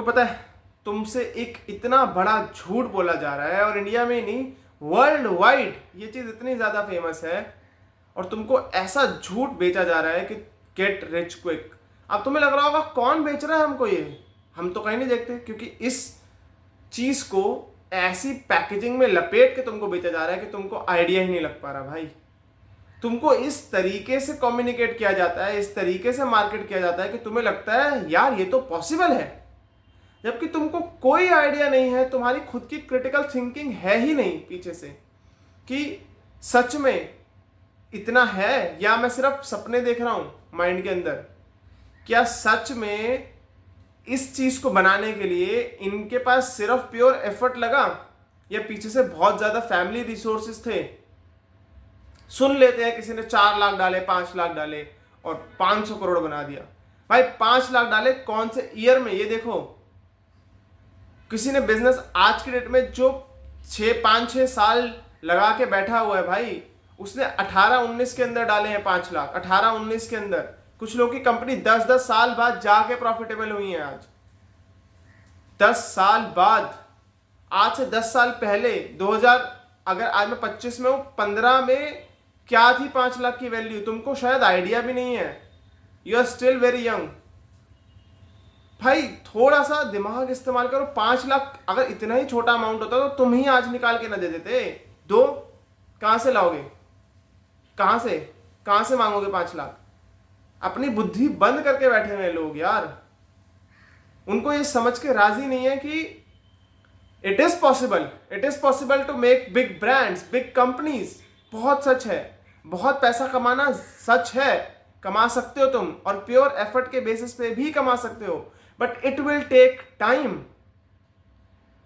पता है तुमसे एक इतना बड़ा झूठ बोला जा रहा है, और इंडिया में ही नहीं वर्ल्ड वाइड ये चीज इतनी ज्यादा फेमस है, और तुमको ऐसा झूठ बेचा जा रहा है कि गेट रिच क्विक। अब तुम्हें लग रहा होगा कौन बेच रहा है हमको ये, हम तो कहीं नहीं देखते, क्योंकि इस चीज को ऐसी पैकेजिंग में लपेट के तुमको बेचा जा रहा है कि तुमको आइडिया ही नहीं लग पा रहा भाई। तुमको इस तरीके से कम्युनिकेट किया जाता है, इस तरीके से मार्केट किया जाता है कि तुम्हें लगता है यार ये तो पॉसिबल है, जबकि तुमको कोई आइडिया नहीं है, तुम्हारी खुद की क्रिटिकल थिंकिंग है ही नहीं पीछे से कि सच में इतना है, या मैं सिर्फ सपने देख रहा हूं माइंड के अंदर। क्या सच में इस चीज को बनाने के लिए इनके पास सिर्फ प्योर एफर्ट लगा, या पीछे से बहुत ज्यादा फैमिली रिसोर्सेस थे। सुन लेते हैं किसी ने 4 लाख डाले, 5 लाख डाले और 500 करोड़ बना दिया। भाई 5 लाख डाले कौन से ईयर में, ये देखो। किसी ने बिजनेस आज की डेट में जो 5-6 साल लगा के बैठा हुआ है भाई, उसने 18-19 के अंदर डाले हैं 5 लाख, 18-19 के अंदर। कुछ लोगों की कंपनी 10-10 साल बाद जाके प्रॉफिटेबल हुई है। आज 10 साल बाद, आज से 10 साल पहले 2000, अगर आज मैं 25 में हूं, 15 में क्या थी 5 लाख की वैल्यू, तुमको शायद आइडिया भी नहीं है। You are still very young भाई, थोड़ा सा दिमाग इस्तेमाल करो। 5 लाख अगर इतना ही छोटा अमाउंट होता तो तुम ही आज निकाल के ना दे देते। दो कहां से लाओगे, कहां से मांगोगे 5 लाख? अपनी बुद्धि बंद करके बैठे हुए लोग यार, उनको ये समझ के राजी नहीं है कि it is possible to make big brands, big companies. बहुत सच है, बहुत पैसा कमाना सच है, कमा सकते हो तुम, और प्योर एफर्ट के बेसिस पे भी कमा सकते हो, but it will take time.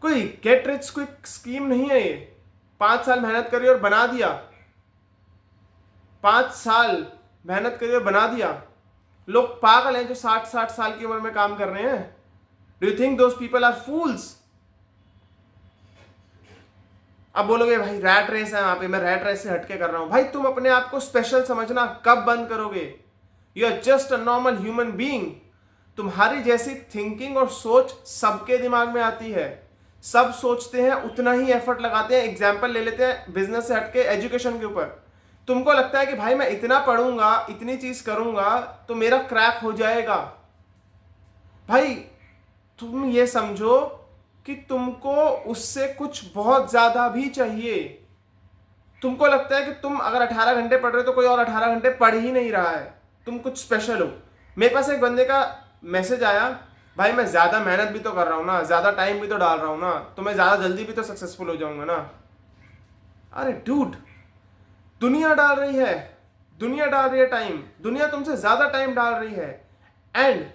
कोई गेट रिच क्विक स्कीम नहीं है ये। 5 साल मेहनत करी और बना दिया, 5 साल मेहनत करी और बना दिया। लोग पागल हैं जो 60-60 साल की उम्र में काम कर रहे हैं। Do you think those people are fools? अब बोलोगे भाई रैट रेस है वहां पे, मैं रैट रेस से हटके कर रहा हूं। भाई तुम अपने आप को स्पेशल समझना कब बंद करोगे? You are just a normal human being. तुम्हारी जैसी थिंकिंग और सोच सबके दिमाग में आती है, सब सोचते हैं, उतना ही एफर्ट लगाते हैं। एग्जाम्पल ले लेते हैं बिजनेस से हटके, एजुकेशन के ऊपर। तुमको लगता है कि भाई मैं इतना पढ़ूंगा, इतनी चीज करूंगा तो मेरा क्रैक हो जाएगा। भाई तुम ये समझो कि तुमको उससे कुछ बहुत ज्यादा भी चाहिए। तुमको लगता है कि तुम अगर 18 घंटे पढ़ रहे हो तो कोई और 18 घंटे पढ़ ही नहीं रहा है, तुम कुछ स्पेशल हो। मेरे पास एक बंदे का मैसेज आया, भाई मैं ज्यादा मेहनत भी तो कर रहा हूं ना, ज्यादा टाइम भी तो डाल रहा हूं ना, तो मैं ज्यादा जल्दी भी तो सक्सेसफुल हो जाऊंगा ना। अरे डूड, दुनिया डाल रही है टाइम, दुनिया तुमसे ज्यादा टाइम डाल रही है, and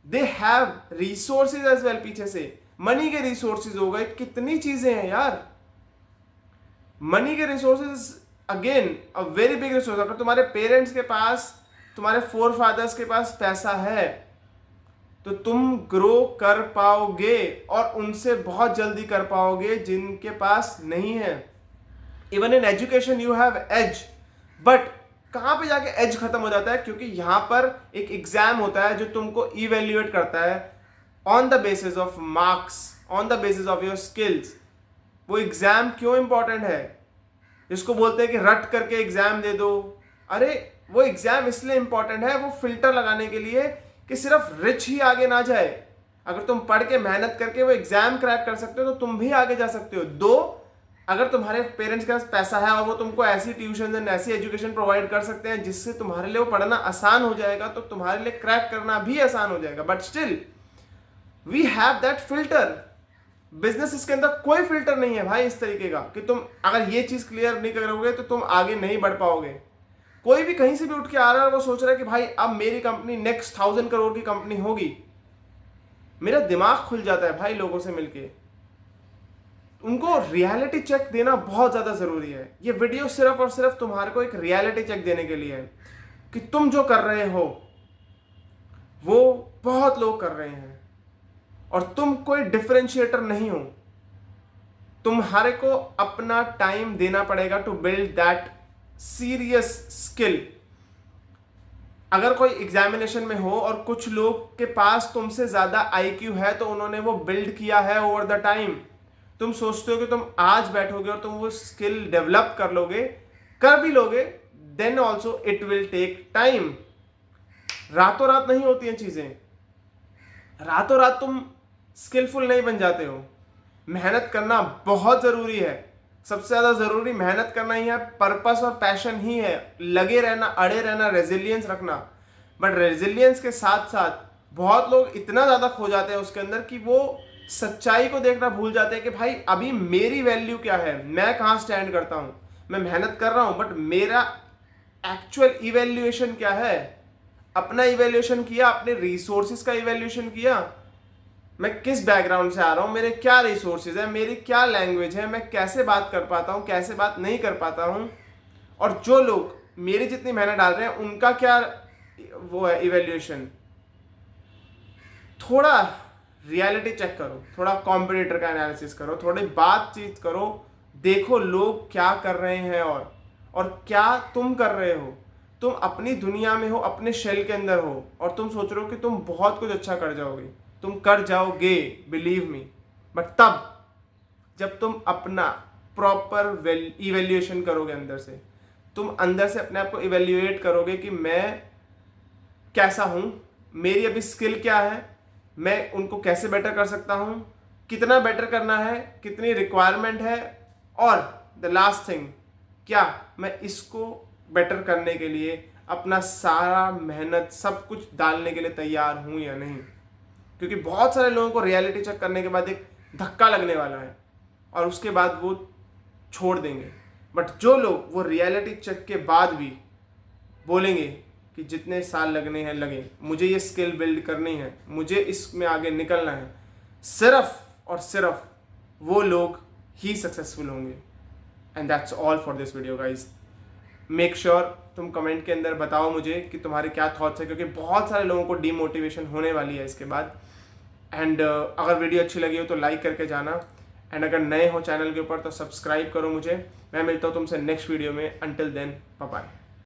they have resources as well. पीछे से मनी के रिसोर्सेज हो गए, कितनी चीजें हैं यार। मनी के resources again a very big resource. अगर तुम्हारे पेरेंट्स के पास, तुम्हारे फोर फादर्स के पास पैसा है तो तुम ग्रो कर पाओगे, और उनसे बहुत जल्दी कर पाओगे जिनके पास नहीं है। Even in education you have edge, but कहां पे जाके एज खत्म हो जाता है? क्योंकि यहां पर एक एग्जाम होता है जो तुमको इवेल्युएट करता है on the basis of marks, on the basis of your skills. वो एग्जाम क्यों इंपॉर्टेंट है? जिसको बोलते हैं कि रट करके एग्जाम दे दो, अरे वो एग्जाम इसलिए इंपॉर्टेंट है, वो फिल्टर लगाने के लिए कि सिर्फ रिच ही आगे ना जाए। अगर तुम पढ़ के मेहनत करके वो एग्जाम क्रैक कर सकते हो तो तुम भी आगे जा सकते हो। दो, अगर तुम्हारे पेरेंट्स के पास पैसा है और वो तुमको ऐसी ट्यूशन एंड ऐसी एजुकेशन प्रोवाइड कर सकते हैं जिससे तुम्हारे लिए वो पढ़ना आसान हो जाएगा, तो तुम्हारे लिए क्रैक करना भी आसान हो जाएगा। But still we have that filter. Business इसके अंदर कोई फिल्टर नहीं है भाई इस तरीके का कि तुम अगर ये चीज क्लियर नहीं करोगे तो तुम आगे नहीं बढ़ पाओगे। कोई भी कहीं से भी उठ के आ रहा है, वो सोच रहा है कि भाई अब मेरी कंपनी नेक्स्ट 1000 करोड़ की कंपनी होगी। मेरा दिमाग खुल जाता है भाई लोगों से मिलके। उनको रियलिटी चेक देना बहुत ज्यादा जरूरी है। ये वीडियो सिर्फ और सिर्फ तुम्हारे को एक रियलिटी चेक देने के लिए है कि तुम जो कर रहे हो वो बहुत लोग कर रहे हैं, और तुम कोई डिफरेंशिएटर नहीं हो। तुम्हारे को अपना टाइम देना पड़ेगा to build that serious skill. अगर कोई एग्जामिनेशन में हो और कुछ लोग के पास तुमसे ज्यादा आईक्यू है तो उन्होंने वो बिल्ड किया है ओवर द टाइम। तुम सोचते हो कि तुम आज बैठोगे और तुम वो स्किल डेवलप कर लोगे, कर भी लोगे, then also it will take time. रातों रात नहीं होती हैं चीजें, रातों रात तुम स्किलफुल नहीं बन जाते हो। मेहनत करना बहुत जरूरी है, सबसे ज्यादा जरूरी मेहनत करना ही है, पर्पस और पैशन ही है, लगे रहना, अड़े रहना, रेजिलियंस रखना। बट रेजिलियंस के साथ साथ बहुत लोग इतना ज्यादा खो जाते हैं उसके अंदर कि वो सच्चाई को देखना भूल जाते हैं कि भाई अभी मेरी वैल्यू क्या है, मैं कहाँ स्टैंड करता हूँ। मैं मेहनत कर रहा हूँ बट मेरा एक्चुअल इवेल्युएशन क्या है। अपना इवेल्युएशन किया, अपने रिसोर्सेज का इवेल्युएशन किया, मैं किस बैकग्राउंड से आ रहा हूँ, मेरे क्या रिसोर्सेज है, मेरी क्या लैंग्वेज है, मैं कैसे बात कर पाता हूँ, कैसे बात नहीं कर पाता हूँ, और जो लोग मेरी जितनी मेहनत डाल रहे हैं उनका क्या वो है इवेल्युएशन। थोड़ा रियलिटी चेक करो, थोड़ा कॉम्पिटिटर का एनालिसिस करो, थोड़ी बातचीत करो, देखो लोग क्या कर रहे हैं और क्या तुम कर रहे हो। तुम अपनी दुनिया में हो, अपने शेल के अंदर हो, और तुम सोच रहे हो कि तुम बहुत कुछ अच्छा कर जाओगे। तुम कर जाओगे, बिलीव मी, बट तब जब तुम अपना प्रॉपर इवेल्युएशन करोगे अंदर से, तुम अंदर से अपने आप को इवेल्युएट करोगे कि मैं कैसा हूं, मेरी अभी स्किल क्या है, मैं उनको कैसे बेटर कर सकता हूं, कितना बेटर करना है, कितनी रिक्वायरमेंट है, और द लास्ट थिंग, क्या मैं इसको बेटर करने के लिए अपना सारा मेहनत सब कुछ डालने के लिए तैयार हूं या नहीं। क्योंकि बहुत सारे लोगों को रियलिटी चेक करने के बाद एक धक्का लगने वाला है और उसके बाद वो छोड़ देंगे। बट जो लोग वो रियलिटी चेक के बाद भी बोलेंगे कि जितने साल लगने हैं लगे, मुझे ये स्किल बिल्ड करनी है, मुझे इसमें आगे निकलना है, सिर्फ और सिर्फ वो लोग ही सक्सेसफुल होंगे। And that's all for this video guys. Make sure तुम कमेंट के अंदर बताओ मुझे कि तुम्हारे क्या थॉट्स है, क्योंकि बहुत सारे लोगों को डीमोटिवेशन होने वाली है इसके बाद। एंड अगर वीडियो अच्छी लगी हो तो लाइक करके जाना, एंड अगर नए हो चैनल के ऊपर तो सब्सक्राइब करो मुझे। मैं मिलता हूँ तुमसे नेक्स्ट वीडियो में। Until then, bye bye.